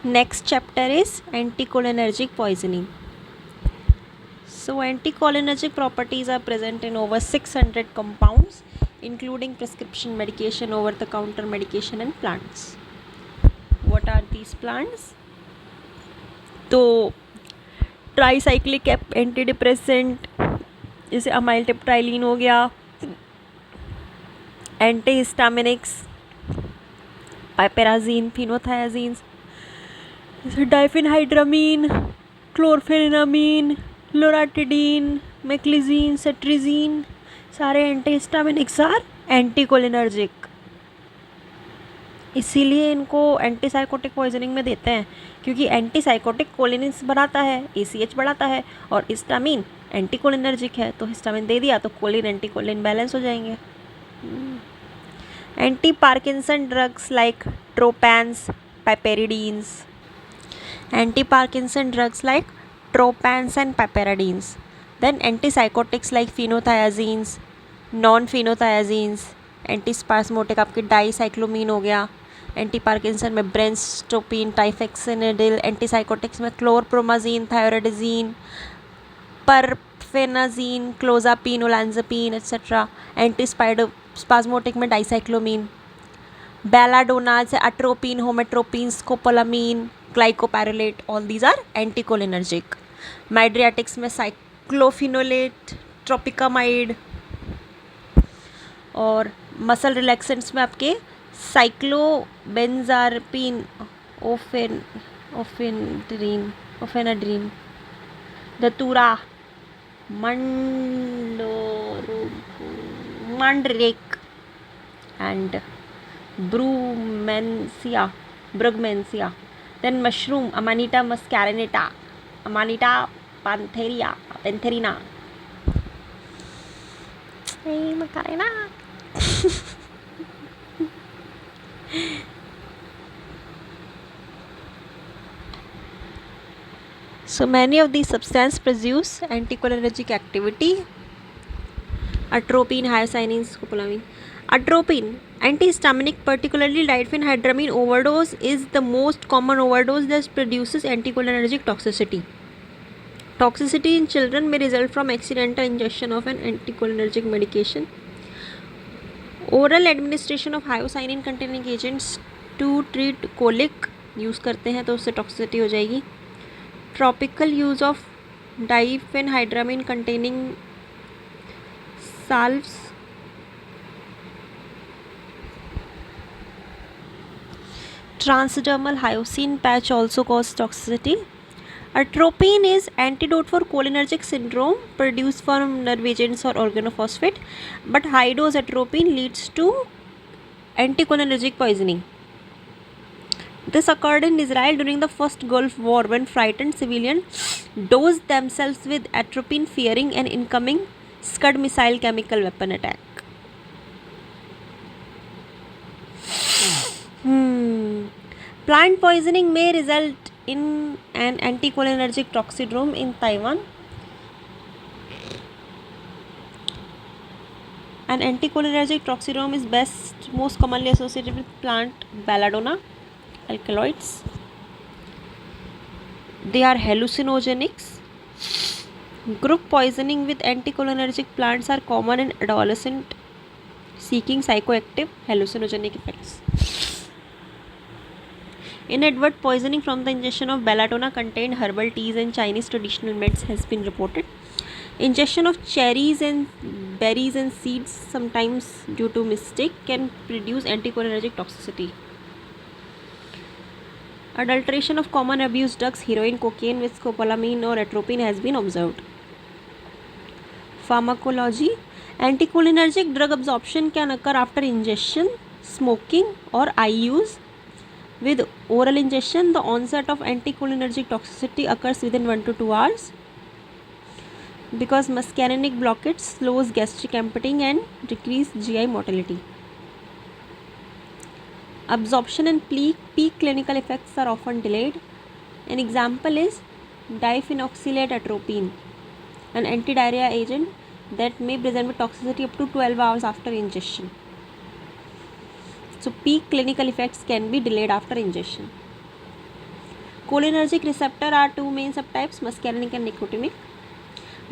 Next chapter is anticholinergic poisoning. So anticholinergic properties are present in over 600 compounds, including prescription medication, over-the-counter medication, and plants. What are these plants? तो tricyclic antidepressant जैसे अमाइलटेप्टाइलिन हो गया, antihistaminics, पाइपेराजीन, फिनोथायाजीन्स जैसे डाइफेनहाइड्रामीन, क्लोरफेनिनामीन, लोराटिडीन, मेक्लिजीन, सेट्रिजीन, सारे antihistaminics are anticholinergic. इसीलिए इनको antipsychotic poisoning में देते हैं, क्योंकि एंटीसाइकोटिक कोलिनिस बढ़ाता है, ACH बढ़ाता है, और हिस्टामिन एंटीकोलिनर्जिक है, तो हिस्टामिन दे दिया तो कोलिन एंटीकोलिन बैलेंस हो जाएंगे. Anti Parkinson drugs like tropanes, piperidines. Anti Parkinson drugs like tropanes and piperidines. Then antipsychotics like phenothiazines, non phenothiazines. Antispasmodic आपकी डाईसाइक्लोमीन हो गया. एंटी पार्किंसन में ब्रेंस्टोपिन, टाइफेक्सिनिडिल. एंटीसाइकोटिक्स में chlorpromazine, thioridazine, perphenazine, clozapine, olanzapine etcetera. Antispasmodic में dicyclomine. Belladonna से atropine, homatropine, scopolamine, glycopyrrolate, all these are anticholinergic. Mydriatics में cyclopentolate, tropicamide. और muscle relaxants में आपके cyclobenzaprine, orphenadrine, datura, mandrake and brugmansia. Then mushroom, अमानिटा मस्कैरिनेटा, अमानिटा पैंथेरिना. So many of these substances produce anticholinergic activity. Atropine, hyoscyanin, scopolamine. Atropine, antihistaminic, particularly diphenhydramine overdose is the most common overdose that produces anticholinergic toxicity. Toxicity in children may result from accidental ingestion of an anticholinergic medication. Oral administration of hyoscyanin containing agents to treat colic use करते हैं तो उससे toxicity हो जाएगी. Topical use of diphenhydramine containing salves. Transdermal hyoscine patch also causes toxicity. Atropine is antidote for cholinergic syndrome produced from nerve agents or organophosphate, but high dose atropine leads to anticholinergic poisoning. This occurred in Israel during the first Gulf War when frightened civilians dosed themselves with atropine fearing an incoming Scud missile chemical weapon attack. Plant poisoning may result in an anticholinergic toxidrome in Taiwan. An anticholinergic toxidrome is most commonly associated with plant belladonna alkaloids. They are hallucinogenics. Group poisoning with anticholinergic plants are common in adolescents seeking psychoactive hallucinogenic effects. Inadvertent poisoning from the ingestion of belladonna contained herbal teas and Chinese traditional meds has been reported. Ingestion of cherries and berries and seeds, sometimes due to mistake, can produce anticholinergic toxicity. Adulteration of common abuse drugs, heroin, cocaine with scopolamine or atropine has been observed. Pharmacology. Anticholinergic drug absorption can occur after ingestion, smoking or eye use. With oral ingestion, the onset of anticholinergic toxicity occurs within 1 to 2 hours. Because muscarinic blockage slows gastric emptying and decreases GI motility. Absorption and peak clinical effects are often delayed. An example is diphenoxylate atropine, an antidiarrhea agent that may present with toxicity up to 12 hours after ingestion. So peak clinical effects can be delayed after ingestion. Cholinergic receptor are two main subtypes, muscarinic and nicotinic.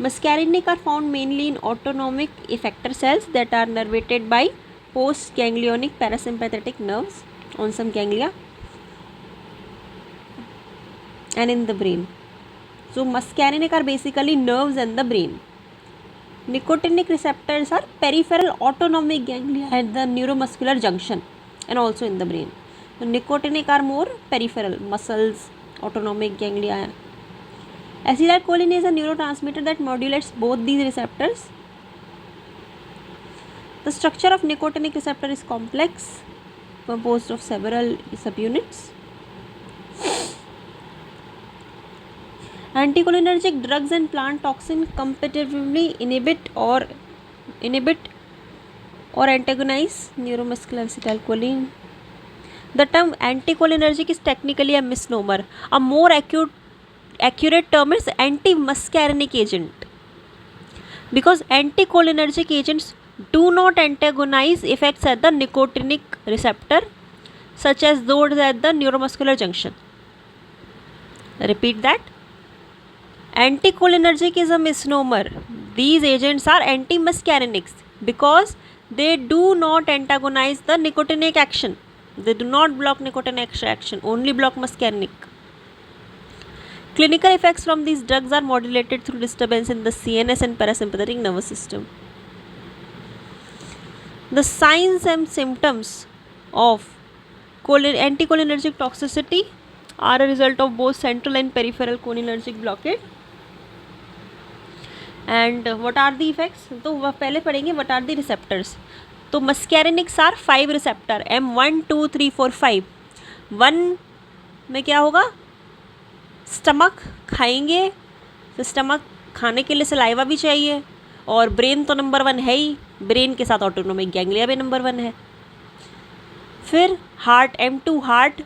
Muscarinic are found mainly in autonomic effector cells that are nervated by postganglionic parasympathetic nerves on some ganglia and in the brain. So muscarinic are basically nerves and the brain. Nicotinic receptors are peripheral autonomic ganglia at the neuromuscular junction and also in the brain. So nicotinic are more peripheral, muscles, autonomic ganglia. Acetylcholine is a neurotransmitter that modulates both these receptors. The structure of nicotinic receptor is complex, composed of several subunits. Anticholinergic drugs and plant toxin competitively inhibit or antagonize neuromuscular acetylcholine. The term anticholinergic is technically a misnomer. A more accurate term is anti-muscarinic agent, because anticholinergic agents do not antagonize effects at the nicotinic receptor, such as those at the neuromuscular junction. Repeat that. Anticholinergic is a misnomer. These agents are anti-muscarinics because they do not antagonize the nicotinic action. They do not block nicotinic action, only block muscarinic. Clinical effects from these drugs are modulated through disturbance in the CNS and parasympathetic nervous system. The signs and symptoms of anticholinergic toxicity are a result of both central and peripheral cholinergic blockade. And what are the effects? तो वह पहले पढ़ेंगे what are the receptors. तो muscarinics are 5 receptor, M1 2 3 4 5. 1 में क्या होगा? Stomach खाएंगे, तो स्टमक खाने के लिए सलाइवा भी चाहिए, और ब्रेन तो नंबर 1 है ही, ब्रेन के साथ ऑटोनोमिक गैंग्लिया भी नंबर 1 है. फिर heart, M2 heart,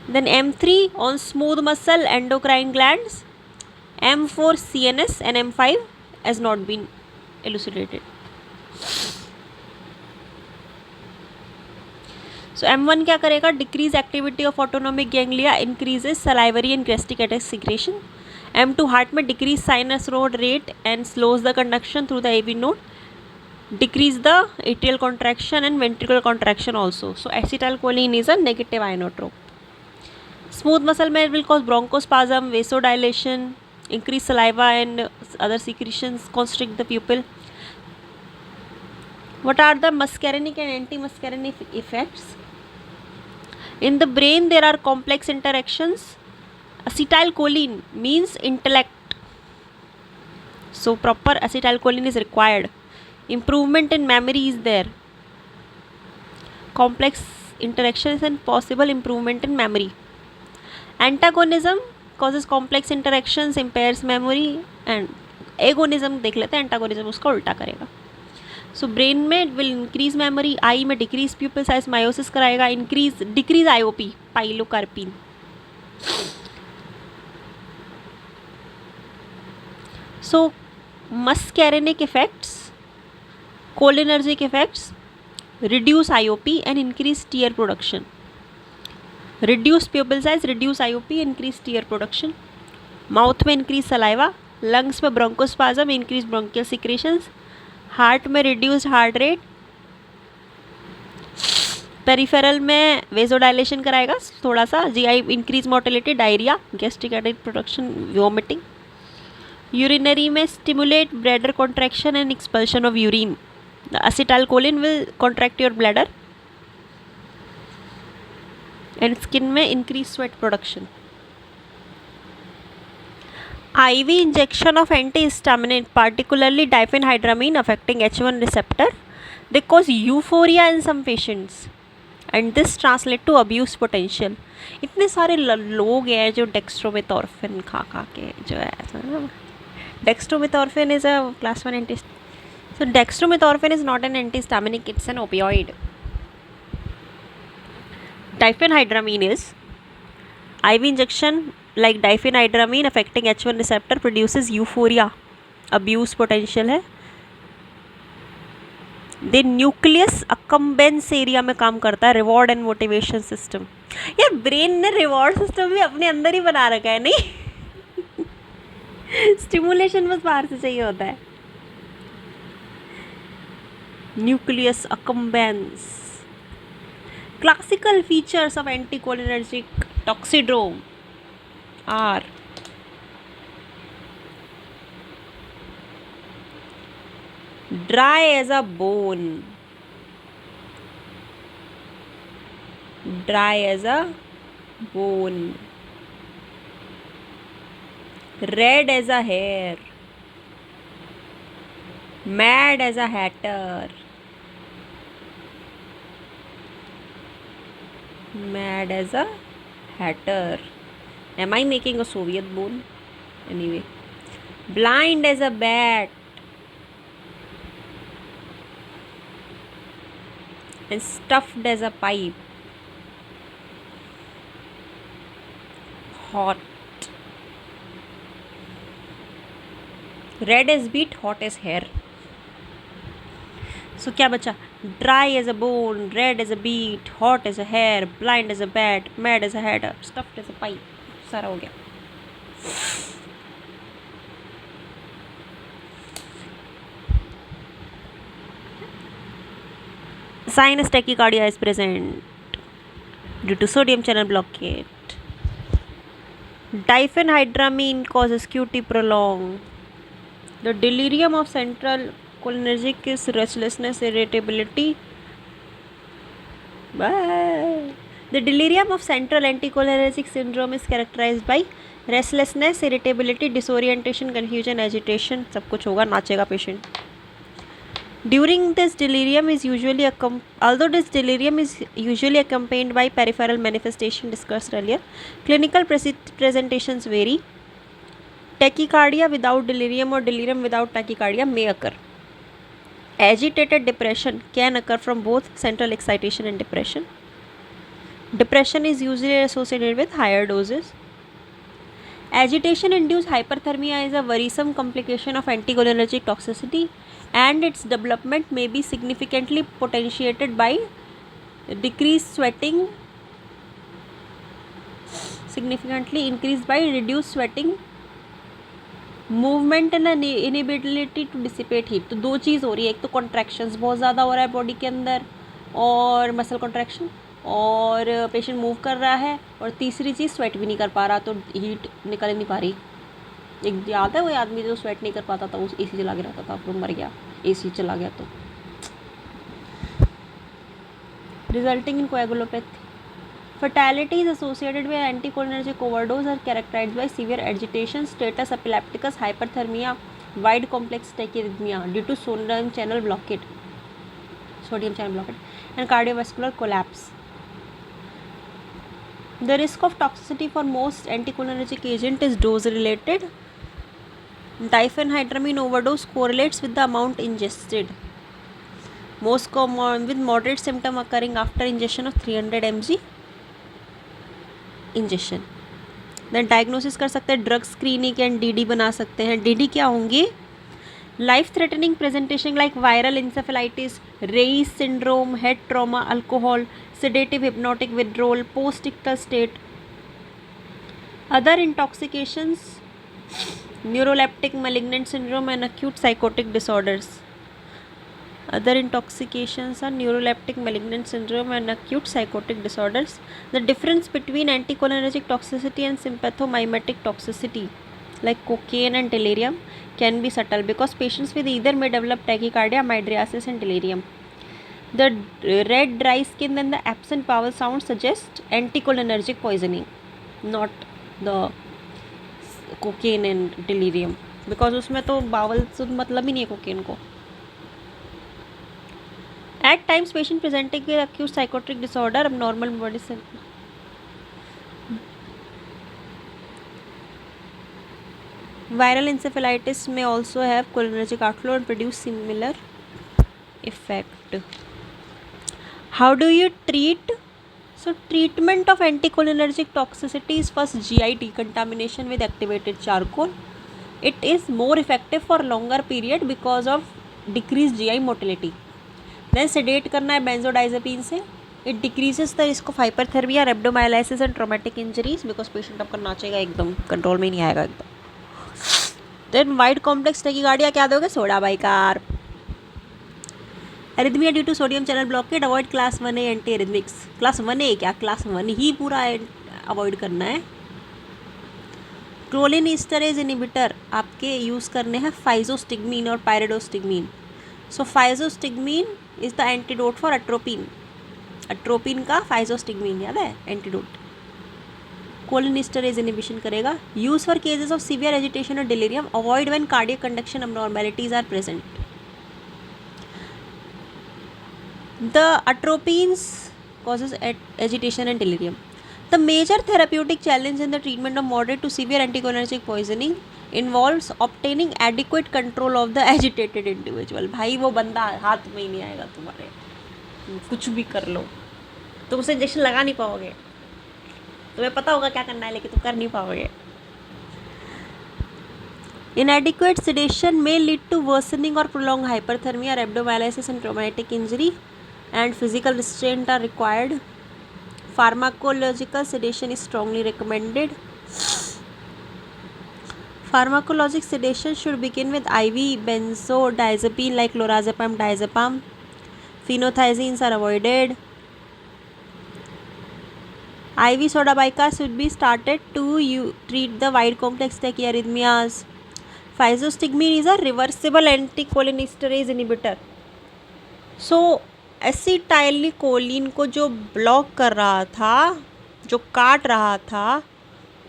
then M3 on smooth muscle endocrine glands, M4 CNS and M5 has not been elucidated. So M1 क्या करेगा? Decrease activity of autonomic ganglia, increases salivary and gastric secretion. M2 heart में decrease sinus node rate and slows the conduction through the AV node, decrease the atrial contraction and ventricular contraction also. So acetylcholine is a negative ionotrope. Smooth muscle में will cause bronchospasm, vasodilation, increase saliva and other secretions, constrict the pupil. What are the muscarinic and anti-muscarinic effects? In the brain there are complex interactions. Acetylcholine means intellect, so proper acetylcholine is required. Improvement in memory is there. Complex interactions and possible improvement in memory. Antagonism causes complex interactions, impairs memory, and agonism देख लेते हैं, antagonism उसका उल्टा करेगा. So brain में will increase memory, eye में decrease pupil size, meiosis कराएगा, decrease IOP, pilocarpine. So muscarinic effects, cholinergic effects, reduce IOP and increase tear production. Reduce pupil size, reduce IOP, increase tear production. Mouth में increase saliva, lungs में bronchospasm, increase bronchial secretions, heart में reduced heart rate, peripheral में vasodilation कराएगा थोड़ा सा, GI increase motility, diarrhoea, gastric acid production, vomiting. Urinary में stimulate bladder contraction and expulsion of urine. The acetylcholine will contract your bladder. And skin में increase sweat production. IV injection of antihistamine, particularly diphenhydramine affecting H1 receptor, they cause euphoria in some patients and this translate to abuse potential. इतने सारे लोग हैं जो डेक्स्ट्रोमेथॉर्फिन खा के जो है ऐसा ना. डेक्स्ट्रोमेथॉर्फिन is a class 1 antihistamine. So dextromethorphan is not an antihistaminic, it's an opioid. Diphenhydramine is IV injection like diphenhydramine affecting H1 receptor produces euphoria, abuse potential है. दे न्यूक्लियस अकम्बेंस एरिया में काम करता है, रिवॉर्ड एंड मोटिवेशन सिस्टम. यार brain ने reward system भी अपने अंदर ही बना रखा है, नहीं? स्टिमुलेशन बस बाहर से चाहिए होता है. Nucleus accumbens. Classical features of anticholinergic toxidrome are dry as a bone, dry as a bone, red as a hair, mad as a hatter, mad as a hatter. Am I making a Soviet bone? Anyway, blind as a bat, and stuffed as a pipe. Hot. Red as beet, hot as hair. So क्या बचा? Dry as a bone, red as a beet, hot as a hair, blind as a bat, mad as a hatter, stuffed as a pipe. सारा हो गया. Sinus tachycardia is present due to sodium channel blockade. Diphenhydramine causes QT prolonged. The delirium of central cholinergic is restlessness, irritability. Bye. The delirium of central anticholinergic syndrome is characterized by restlessness, irritability, disorientation, confusion, agitation. सब कुछ होगा, नाचेगा patient. During this delirium is usually although this delirium is usually accompanied by peripheral manifestation discussed earlier, clinical presentations vary. Tachycardia without delirium or delirium without tachycardia may occur. Agitated depression can occur from both central excitation and depression. Depression is usually associated with higher doses. Agitation-induced hyperthermia is a worrisome complication of anticholinergic toxicity, and its development may be significantly potentiated by decreased sweating, significantly increased by reduced sweating, movement and inability to dissipate heat. तो दो चीज़ हो रही है, एक तो contractions बहुत ज़्यादा हो रहा है बॉडी के अंदर और मसल कॉन्ट्रैक्शन, और पेशेंट मूव कर रहा है, और तीसरी चीज़ स्वेट भी नहीं कर पा रहा, तो हीट निकल नहीं पा रही. एक याद है वो आदमी जो स्वेट नहीं कर पाता था, उस एसी चला के रहता था, फिर मर गया, एसी चला गया. तो resulting in कोएगुलोपैथी. Fatality is associated with anticholinergic overdose are characterized by severe agitation, status epilepticus, hyperthermia, wide complex tachyarrhythmia due to sodium channel blockade, and cardiovascular collapse. The risk of toxicity for most anticholinergic agent is dose related. Diphenhydramine overdose correlates with the amount ingested. Most common with moderate symptom occurring after ingestion of 300 mg injection. Then diagnosis कर सकते हैं, drug screening and DD बना सकते हैं. D D क्या होंगे? Life threatening presentation like viral encephalitis, Reye's syndrome, head trauma, alcohol, sedative hypnotic withdrawal, post ictal state. Other intoxications, neuroleptic malignant syndrome and acute psychotic disorders. Other intoxications are neuroleptic malignant syndrome and acute psychotic disorders. The difference between anticholinergic toxicity and sympathomimetic toxicity like cocaine and delirium can be subtle because patients with either may develop tachycardia, mydriasis and delirium. The red dry skin and the absent bowel sound suggest anticholinergic poisoning, not the cocaine and delirium, because उसमें तो bowel से मतलब ही नहीं है cocaine को. At times, patient presenting with acute psychotic disorder, abnormal body viral encephalitis may also have cholinergic outflow and produce similar effect. How do you treat? So, treatment of anticholinergic toxicity is first GI decontamination with activated charcoal. It is more effective for longer period because of decreased GI motility. Then sedate करना है benzodiazepine से, It decreases the risk of hyperthermia, rhabdomyolysis and traumatic injuries because patient आपका नाचेगा एकदम, control में नहीं आएगा एकदम. Then wide complex tachycardia क्या दोगे? Soda bicarb. Arrhythmia due to sodium channel blockade, avoid class 1A anti arrhythmics. Class 1A क्या, class 1 ही पूरा अवॉइड करना है. क्रोलिन ईस्टरेज इनिबिटर आपके यूज़ करने हैं फाइजोस्टिग्मीन और pyridostigmine. So physostigmine is the antidote for atropine. Atropine का फाइजोस्टिग्मीन याद है एंटीडोट. कोलिन ईस्टरेज इनिबिशन करेगा. Use for cases of severe agitation और delirium. Avoid when cardiac conduction abnormalities are present. The atropines causes agitation and delirium. The major therapeutic challenge in the treatment of moderate to severe anticholinergic poisoning involves obtaining adequate control of the agitated individual. भाई वो बंदा हाथ में ही नहीं आएगा तुम्हारे, कुछ भी कर लो तुम उसे इंजेक्शन लगा नहीं पाओगे. तुम्हें पता होगा क्या करना है लेकिन तुम कर नहीं पाओगे. Inadequate sedation may lead to worsening or prolonged hyperthermia, rhabdomyolysis and traumatic injury, and physical restraint are required. Pharmacological sedation is strongly recommended. Pharmacologic sedation should begin with IV benzodiazepine like lorazepam, diazepam. Phenothiazines are avoided. IV soda bicar should be started to treat the wide complex tachyarrhythmias. Physostigmine is a reversible anticholinesterase inhibitor. So एसिटाइलिकोलिन को जो block कर रहा था, जो काट रहा था,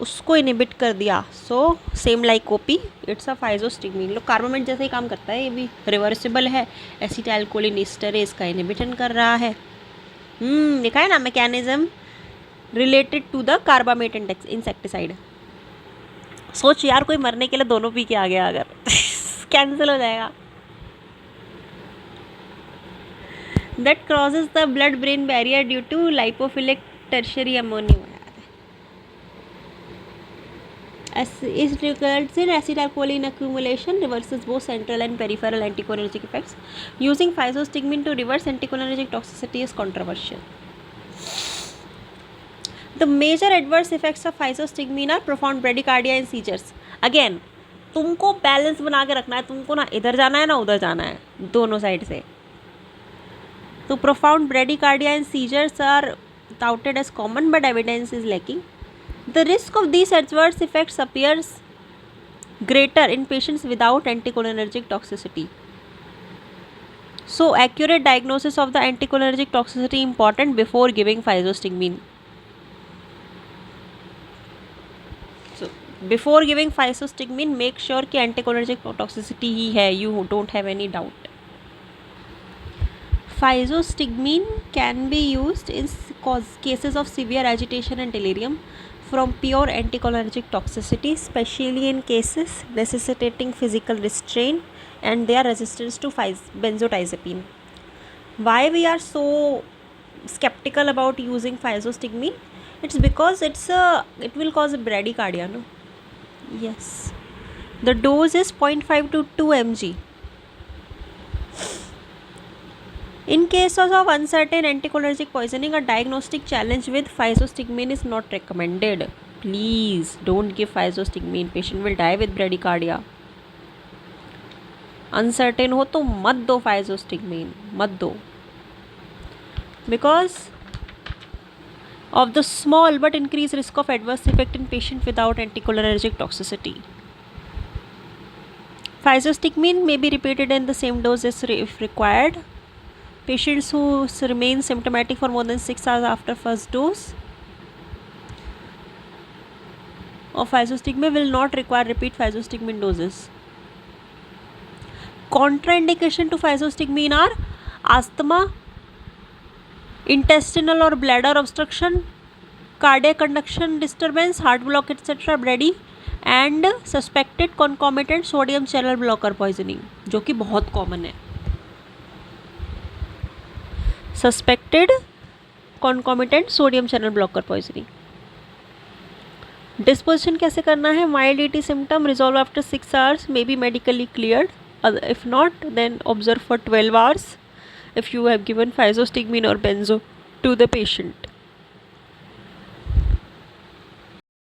उसको इनिबिट कर दिया. So same like OP, it's a physostigmine. लो कार्बामेट जैसा ही काम करता है, ये भी रिवर्सिबल है. एसिटाइलकोलिन ईस्टरेज का इनिबिशन कर रहा है. देखा है ना mechanism related to the carbamate insecticide. सोच यार कोई मरने के लिए दोनों पी के आ गया अगर कैंसिल हो जाएगा. That crosses the blood-brain barrier due to lipophilic tertiary ammonia. It results in acetylcholine accumulation, reverses both central and peripheral anticholinergic effects. Using physostigmine to reverse anticholinergic toxicity is controversial. The major adverse effects of physostigmine are profound bradycardia and seizures. Again, तुमको balance बना के रखना है. तुमको ना इधर जाना है ना उधर जाना है, दोनों साइड से. So profound bradycardia and seizures are touted as common, but evidence is lacking. The risk of these adverse effects appears greater in patients without anticholinergic toxicity. So accurate diagnosis of the anticholinergic toxicity important before giving physostigmine. So before giving physostigmine, make sure कि anticholinergic toxicity ही है. You don't have any doubt. Physostigmine can be used in cases of severe agitation and delirium from pure anticholinergic toxicity, especially in cases necessitating physical restraint and their resistance to benzodiazepine. Why we are so skeptical about using physostigmine? It's because it will cause bradycardia, no? Yes. The dose is 0.5 to 2 mg. In cases of uncertain anticholinergic poisoning, a diagnostic challenge with physostigmine is not recommended. Please don't give physostigmine. Patient will die with bradycardia. Uncertain हो तो मत दो physostigmine, मत दो. Because of the small but increased risk of adverse effect in patient without anticholinergic toxicity. Physostigmine may be repeated in the same dose if required. Patients who remain symptomatic for more than 6 hours after first dose of physostigmine will not require repeat physostigmine doses. Contraindication to physostigmine are asthma, intestinal or bladder obstruction, cardiac conduction disturbance, heart block, etc. brady, and suspected concomitant sodium channel blocker poisoning, जो कि बहुत common है. Suspected concomitant sodium channel blocker poisoning. Disposition कैसे करना है? Mild ET symptom resolve after 6 hours, may be medically cleared. If not, then observe for 12 hours if you have given physostigmine or benzo. to the patient.